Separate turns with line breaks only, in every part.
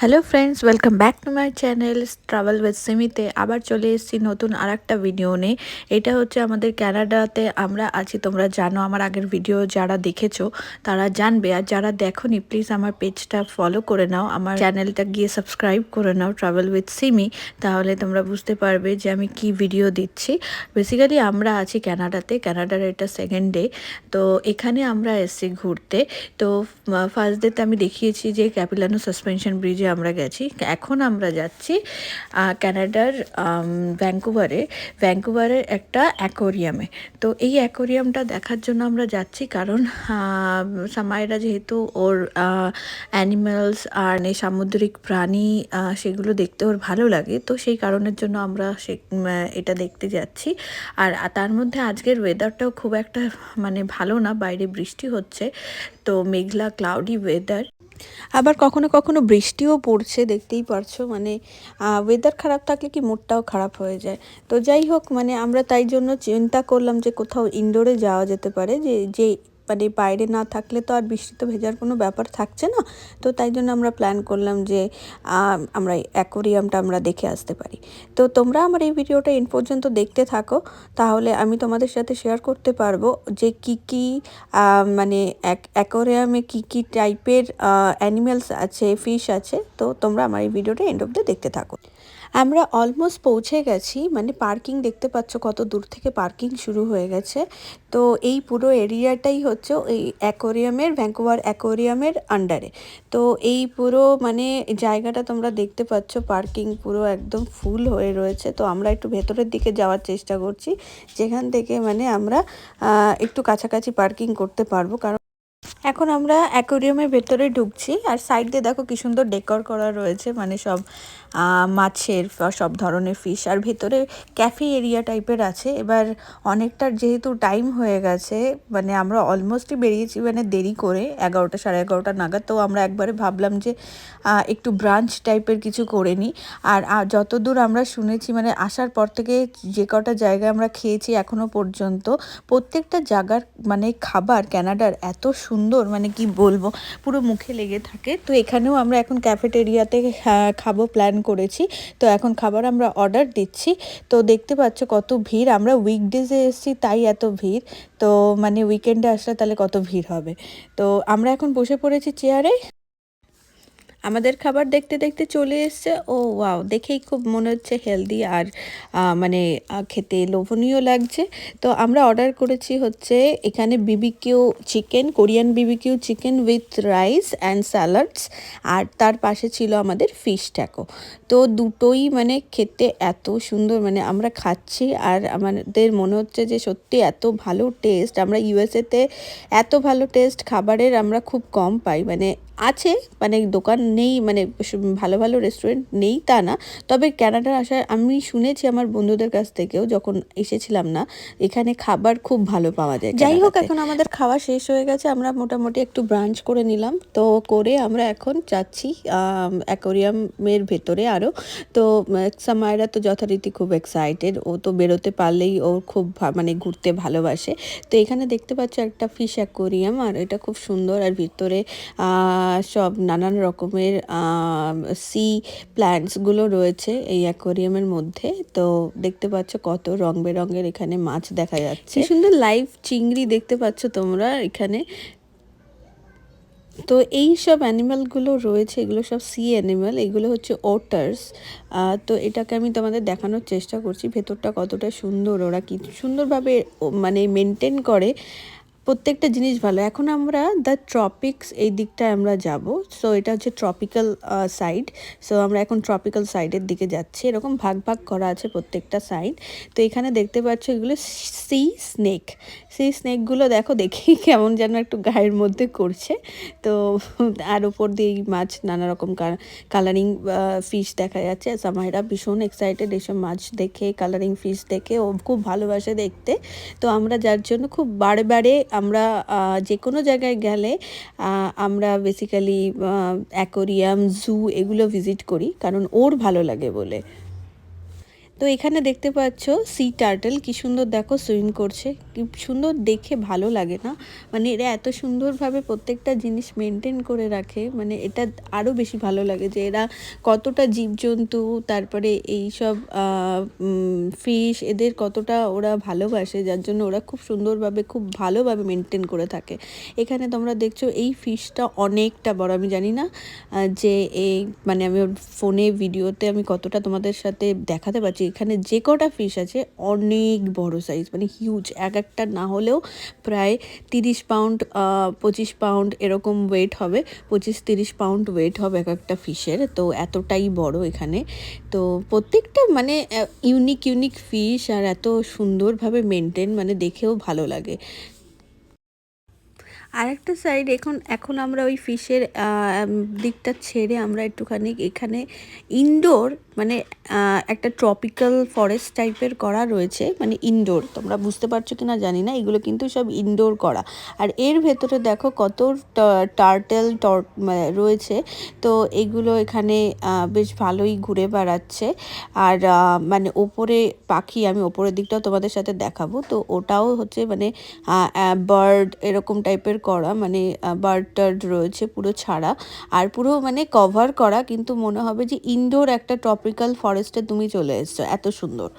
Hello friends, welcome back to my channel travel with সিমিতে। আবার চলে এসেছি নতুন আরেকটা ভিডিও নিয়ে। এটা হচ্ছে আমাদের কানাডাতে আমরা আছি। তোমরা জানো, আমার আগের ভিডিও যারা দেখেছো তারা জানবে, আর যারা দেখোনি প্লিজ আমার পেজটা ফলো করে নাও, আমার চ্যানেলটা গিয়ে সাবস্ক্রাইব করে নাও ট্রাভেল উইথ সিমি। তাহলে তোমরা বুঝতে পারবে যে আমি কি ভিডিও দিচ্ছি। বেসিক্যালি আমরা আছি কানাডাতে, কানাডার এটা সেকেন্ড ডে। তো এখানে আমরা এসেছি ঘুরতে। তো ফার্স্ট ডেতে আমি দেখিয়েছি যে ক্যাপিলানো সাসপেনশন ব্রিজে আমরা গেছি। এখন আমরা যাচ্ছি কানাডার ভ্যাঙ্কুভারের একটা অ্যাকোরিয়ামে। তো এই অ্যাকোরিয়ামটা দেখার জন্য আমরা যাচ্ছি, কারণ সামাইরা যেহেতু ওর অ্যানিম্যালস আর সামুদ্রিক প্রাণী সেগুলো দেখতে ওর ভালো লাগে, তো সেই কারণের জন্য আমরা এটা দেখতে যাচ্ছি। আর তার মধ্যে আজকের ওয়েদারটাও খুব একটা ভালো না, বাইরে বৃষ্টি হচ্ছে। তো মেঘলা ক্লাউডি ওয়েদার, আবার কখনো কখনো বৃষ্টিও পড়ছে, দেখতেই পারছো। ওয়েদার খারাপ থাকলে কি মুডটাও খারাপ হয়ে যায়। তো যাই হোক, আমরা তাই জন্য চিন্তা করলাম যে কোথাও ইনডোরে যাওয়া যেতে পারে, যে যে বাইরে না থাকলে তো আর বৃষ্টিতে ভেজার কোনো ব্যাপার থাকছে না। তো তাই জন্য আমরা প্ল্যান করলাম যে আমরা অ্যাকোরিয়ামটা আমরা দেখে আসতে পারি। তো তোমরা আমার এই ভিডিওটা এন্ড পর্যন্ত দেখতে থাকো, তাহলে আমি তোমাদের সাথে শেয়ার করতে পারবো যে কি কি অ্যাকোরিয়ামে কি কি টাইপের অ্যানিমেলস আছে, ফিশ আছে। তো তোমরা আমার এই ভিডিওটা এন্ড অবধি দেখতে থাকো। আমরা অলমোস্ট পৌঁছে গেছি, পার্কিং দেখতে পাচ্ছ, কত দূর থেকে পার্কিং শুরু হয়ে গেছে। তো এই পুরো এরিয়াটাই হচ্ছে এই ভ্যাঙ্কুভার অ্যাকোরিয়ামের আন্ডারে। তো এই পুরো জায়গাটা তোমরা দেখতে পাচ্ছ, পার্কিং পুরো একদম ফুল হয়ে রয়েছে। তো আমরা একটু ভেতরের দিকে যাওয়ার চেষ্টা করছি, যেখান থেকে আমরা একটু কাছাকাছি পার্কিং করতে পারবো। কারণ এখন আমরা অ্যাকোরিয়ামের ভেতরে ঢুকছি, আর সাইড দিয়ে দেখো কি সুন্দর ডেকোর করা রয়েছে, সব মাছের সব ধরনের ফিশ। আর ভেতরে ক্যাফে এরিয়া টাইপের আছে। এবার অনেকটার যেহেতু টাইম হয়ে গেছে, আমরা অলমোস্টই বেরিয়েছি দেরি করে, 11টা 11:30 নাগাদ। তো আমরা একবারে ভাবলাম যে একটু ব্রাঞ্চ টাইপের কিছু করে নিই। আর যতদূর আমরা শুনেছি, আসার পর থেকে যে কটা জায়গায় আমরা খেয়েছি এখনো পর্যন্ত, প্রত্যেকটা জায়গার খাবার কানাডার এত সুন্দর, কি বলবো, পুরো মুখে লেগে থাকে। তো এখানেও আমরা এখন ক্যাফেটেরিয়াতে খাবো প্ল্যান করেছি। তো এখন খাবার আমরা অর্ডার দিচ্ছি। তো দেখতে পাচ্ছ কত ভিড়। আমরা উইকডেজে এসেছি তাই এত ভিড়। তো উইকেন্ডে আসলে তাহলে কত ভিড় হবে। তো আমরা এখন বসে পড়েছি চেয়ারে। আমাদের খাবার দেখতে দেখতে চলে এসছে। ও ওয়াও, দেখেই খুব মনে হচ্ছে হেলদি আর খেতে লোভনীয় লাগছে। তো আমরা অর্ডার করেছি হচ্ছে এখানে BBQ chicken, Korean BBQ chicken with rice and salads, আর তার পাশে ছিল আমাদের ফিশ ট্যাকো। তো দুটোই খেতে এত সুন্দর, আমরা খাচ্ছি আর আমাদের মনে হচ্ছে যে সত্যি এত ভালো টেস্ট। আমরা ইউএসএতে এত ভালো টেস্ট খাবারের আমরা খুব কম পাই। আছে, দোকান নেই, ভালো ভালো রেস্টুরেন্ট নেই তা না। তবে ক্যানাডার আসার আমি শুনেছি আমার বন্ধুদের কাছ থেকেও, যখন এসেছিলাম না, এখানে খাবার খুব ভালো পাওয়া যায়। যাই হোক, এখন আমাদের খাওয়া শেষ হয়ে গেছে, আমরা মোটামুটি একটু ব্রাঞ্চ করে নিলাম। তো করে আমরা এখন যাচ্ছি অ্যাকোরিয়ামের ভেতরে আরও। তো সামাইরা তো যথারীতি খুব এক্সাইটেড, ও তো বেরোতে পারলেই ও খুব ঘুরতে ভালোবাসে। তো এখানে দেখতে পাচ্ছ একটা ফিশ অ্যাকোরিয়াম, আর এটা খুব সুন্দর। আর ভিতরে সব নানান রকমের সি প্ল্যান্টসগুলো রয়েছে এই অ্যাকোরিয়ামের মধ্যে। তো দেখতে পাচ্ছ কত রং বেরঙের এখানে মাছ দেখা যাচ্ছে, কি সুন্দর লাইভ চিংড়ি দেখতে পাচ্ছ তোমরা এখানে। তো এই সব অ্যানিম্যালগুলো রয়েছে, এগুলো সব সি অ্যানিম্যাল, এগুলো হচ্ছে ওটার্স। তো এটাকে আমি তোমাদের দেখানোর চেষ্টা করছি ভেতরটা কতটা সুন্দর, ওরা কি সুন্দরভাবে মেনটেন করে প্রত্যেকটা জিনিস ভালো। এখন আমরা দ্য ট্রপিক্স এই দিকটায় আমরা যাব। সো এটা হচ্ছে ট্রপিক্যাল সাইড। সো আমরা এখন ট্রপিক্যাল সাইডের দিকে যাচ্ছি। এরকম ভাগ ভাগ করা আছে প্রত্যেকটা সাইড। তো এখানে দেখতে পাচ্ছ এগুলো সি স্নেক। সেই স্নেকগুলো দেখো, দেখেই কেমন যেন একটু গায়ের মধ্যে করছে। তো আর ওপর দিয়ে এই মাছ, নানা রকম কালারিং ফিশ দেখা যাচ্ছে। সামাইরা ভীষণ এক্সাইটেড এসব মাছ দেখে, কালারিং ফিশ দেখে ও খুব ভালোবাসে দেখতে। তো আমরা যার জন্য খুব বারে বারে আমরা যে কোনো জায়গায় গেলে আমরা বেসিক্যালি অ্যাকোরিয়াম, জু এগুলো ভিজিট করি, কারণ ওর ভালো লাগে বলে। তো এখানে দেখতে পাচ্ছ সি টার্টল, কি সুন্দর দেখো সুইম করছে, কি সুন্দর দেখে ভালো লাগে না? মানে এরা এত সুন্দরভাবে প্রত্যেকটা জিনিস মেনটেন করে রাখে, মানে এটা আরও বেশি ভালো লাগে যে এরা কতটা জীবজন্তু, তারপরে এই সব ফিশ, এদের কতটা ওরা ভালোবাসে, যার জন্য ওরা খুব সুন্দরভাবে খুব ভালোভাবে মেনটেন করে থাকে। এখানে তোমরা দেখছো এই ফিশটা অনেকটা বড়, আমি জানি না যে এই মানে আমি ওর ফোনে ভিডিওতে আমি কতটা তোমাদের সাথে দেখাতে পারছি। এখানে যে কটা ফিশ আছে অনেক বড় সাইজ, মানে হিউজ, এক একটা না হলেও প্রায় 30 পাউন্ড 25 পাউন্ড এরকম ওয়েট হবে, 25-30 পাউন্ড ওয়েট হবে এক একটা ফিশের। তো এতটাই বড় এখানে। তো প্রত্যেকটা মানে ইউনিক ফিশ, আর এত সুন্দরভাবে মেনটেন, মানে দেখেও ভালো লাগে। আরেকটা সাইড এখন আমরা ওই ফিশের দিকটা ছেড়ে আমরা একটুখানি এখানে ইনডোর, মানে একটা ট্রপিক্যাল ফরেস্ট টাইপের করা রয়েছে, মানে ইনডোর, তোমরা বুঝতে পারছো কি না জানি না, এগুলো কিন্তু সব ইনডোর করা। আর এর ভেতরে দেখো কত টার্টেল রয়েছে। তো এগুলো এখানে বেশ ভালোই ঘুরে বেড়াচ্ছে। আর মানে ওপরে পাখি, আমি ওপরের দিকটাও তোমাদের সাথে দেখাবো। তো ওটাও হচ্ছে মানে বার্ড এরকম টাইপের করা, মানে বার্ড টার্ড রয়েছে পুরো ছাড়া, আর পুরো মানে কভার করা, কিন্তু মনে হবে যে ইনডোর একটা ট্রপিক্যাল ফরেস্টে তুমি চলে এসছো, এত সুন্দর।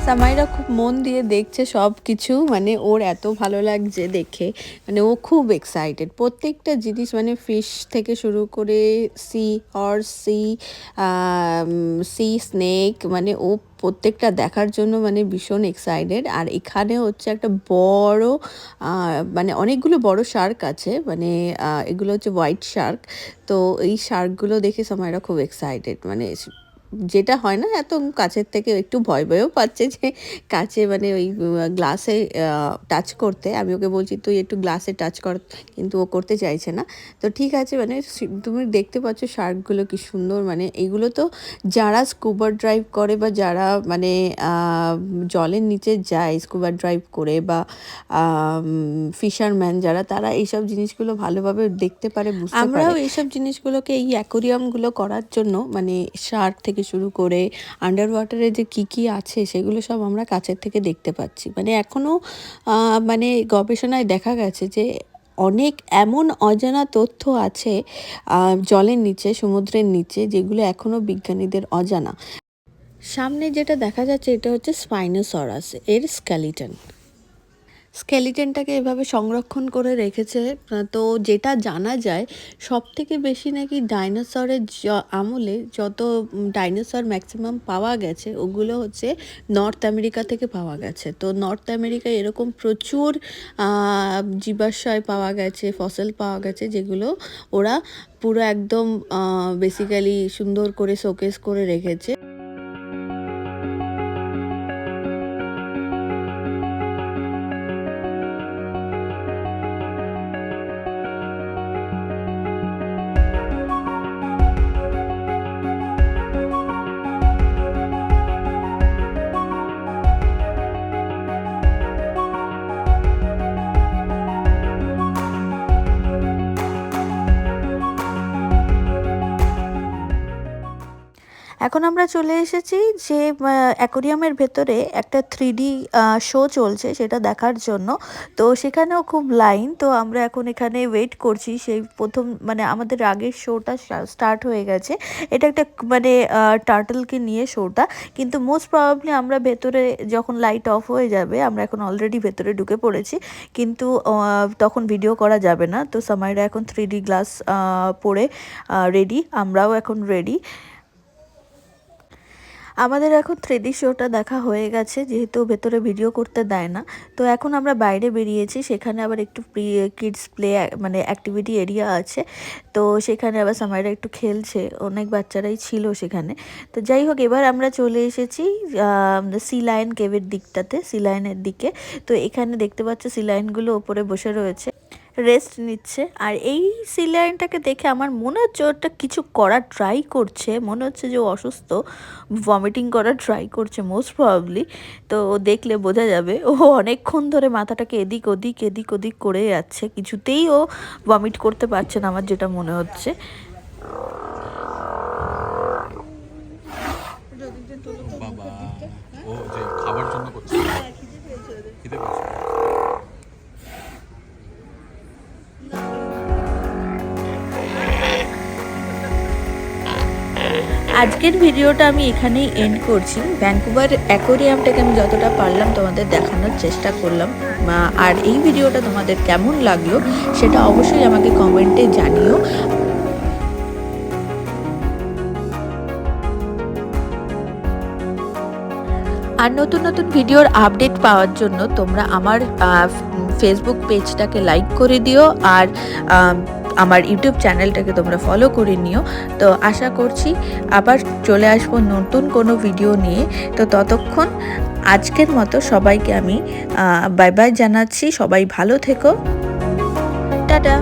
সামাইরা খুব মন দিয়ে দেখছে সব কিছু, মানে ওর এত ভালো লাগছে দেখে, মানে ও খুব এক্সাইটেড প্রত্যেকটা জিনিস, মানে ফিশ থেকে শুরু করে সি হর্স, সি স্নেক, মানে ও প্রত্যেকটা দেখার জন্য মানে ভীষণ এক্সাইটেড। আর এখানে হচ্ছে একটা বড় মানে অনেকগুলো বড় শার্ক আছে, মানে এগুলো হচ্ছে হোয়াইট শার্ক। তো এই শার্কগুলো দেখে সামাইরা খুব এক্সাইটেড, মানে যেটা হয় না এত কাছের থেকে একটু ভয়ও পাচ্ছে যে কাছে, মানে ওই গ্লাসে টাচ করতে। আমি ওকে বলছি তুই একটু গ্লাসে টাচ কর, কিন্তু ও করতে চাইছে না। তো ঠিক আছে, মানে তুমি দেখতে পাচ্ছ শার্কগুলো কি সুন্দর, মানে এইগুলো তো যারা স্কুবা ড্রাইভ করে বা যারা মানে জলের নিচে যায় স্কুবা ড্রাইভ করে, বা ফিশারম্যান যারা, তারা এইসব জিনিসগুলো ভালোভাবে দেখতে পারে, বুঝতে পারে। আমরাও এইসব জিনিসগুলোকে এই অ্যাকোরিয়ামগুলো করার জন্য, মানে শার্ক থেকে শুরু করে আন্ডার ওয়াটারে যে কী আছে সেগুলো সব আমরা কাছের থেকে দেখতে পাচ্ছি। মানে এখনও মানে গবেষণায় দেখা গেছে যে অনেক এমন অজানা তথ্য আছে জলের নিচে, সমুদ্রের নিচে, যেগুলো এখনও বিজ্ঞানীদের অজানা। সামনে যেটা দেখা যাচ্ছে এটা হচ্ছে স্পাইনোসরাস এর স্কেলিটনটাকে এভাবে সংরক্ষণ করে রেখেছে। তো যেটা জানা যায় সব থেকে বেশি নাকি ডাইনোসরের আমলে যত ডাইনোসর ম্যাক্সিমাম পাওয়া গেছে ওগুলো হচ্ছে নর্থ আমেরিকা থেকে পাওয়া গেছে। তো নর্থ আমেরিকায় এরকম প্রচুর জীবাশ্ময় পাওয়া গেছে, ফসল পাওয়া গেছে, যেগুলো ওরা পুরো একদম বেসিক্যালি সুন্দর করে শোকেস করে রেখেছে। এখন আমরা চলে এসেছি যে অ্যাকোরিয়ামের ভেতরে একটা 3D শো চলছে, সেটা দেখার জন্য। তো সেখানেও খুব লাইন। তো আমরা এখন এখানে ওয়েট করছি। সেই প্রথম মানে আমাদের আগের শোটা স্টার্ট হয়ে গেছে। এটা একটা মানে টার্টলকে নিয়ে শোটা, কিন্তু মোস্ট প্রবাবলি আমরা ভেতরে যখন লাইট অফ হয়ে যাবে, আমরা এখন অলরেডি ভেতরে ঢুকে পড়েছি, কিন্তু তখন ভিডিও করা যাবে না। তো সামাইরা এখন 3D গ্লাস পরে রেডি, আমরাও এখন রেডি। আমাদের এখন 3D শোটা দেখা হয়ে গেছে, যেহেতু ভেতরে ভিডিও করতে দেয় না। তো এখন আমরা বাইরে বেরিয়েছি, সেখানে আবার একটু কিডস প্লে মানে অ্যাক্টিভিটি এরিয়া আছে। তো সেখানে আবার সামাইরা একটু খেলছে, অনেক বাচ্চারাই ছিল সেখানে। তো যাই হোক, এবার আমরা চলে এসেছি সি লায়ন কেভের দিকটাতে, সি লায়নের দিকে। তো এখানে দেখতে পাচ্ছ সি লায়নগুলো ওপরে বসে রয়েছে, রেস্ট নিচ্ছে। আর এই সি লায়নটাকে দেখে আমার মনে হচ্ছে ওটা কিছু করার ট্রাই করছে, মনে হচ্ছে যে ও অসুস্থ, ভমিটিং করার ট্রাই করছে মোস্ট প্রবাবলি। তো দেখলে বোঝা যাবে ও অনেকক্ষণ ধরে মাথাটাকে এদিক ওদিক এদিক ওদিক করে যাচ্ছে, কিছুতেই ও ভমিট করতে পারছে না আমার যেটা মনে হচ্ছে।
বাবা ও যে খাবার জন্য করছে, খিদে পেয়েছে।
আজকের ভিডিওটা আমি এখানেই এন্ড করছি। ভ্যাঙ্কুভার অ্যাকোরিয়ামটাকে আমি যতটা পারলাম তোমাদের দেখানোর চেষ্টা করলাম। আর এই ভিডিওটা তোমাদের কেমন লাগলো সেটা অবশ্যই আমাকে কমেন্টে জানিও। আর নতুন নতুন ভিডিওর আপডেট পাওয়ার জন্য তোমরা আমার ফেসবুক পেজটাকে লাইক করে দিও, আর আমার ইউটিউব চ্যানেলটাকে তোমরা ফলো করে নিও। তো আশা করছি আবার চলে আসবো নতুন কোনো ভিডিও নিয়ে। তো ততক্ষণ আজকের মতো সবাইকে আমি বাই বাই জানাচ্ছি। সবাই ভালো থেকো, টাটা।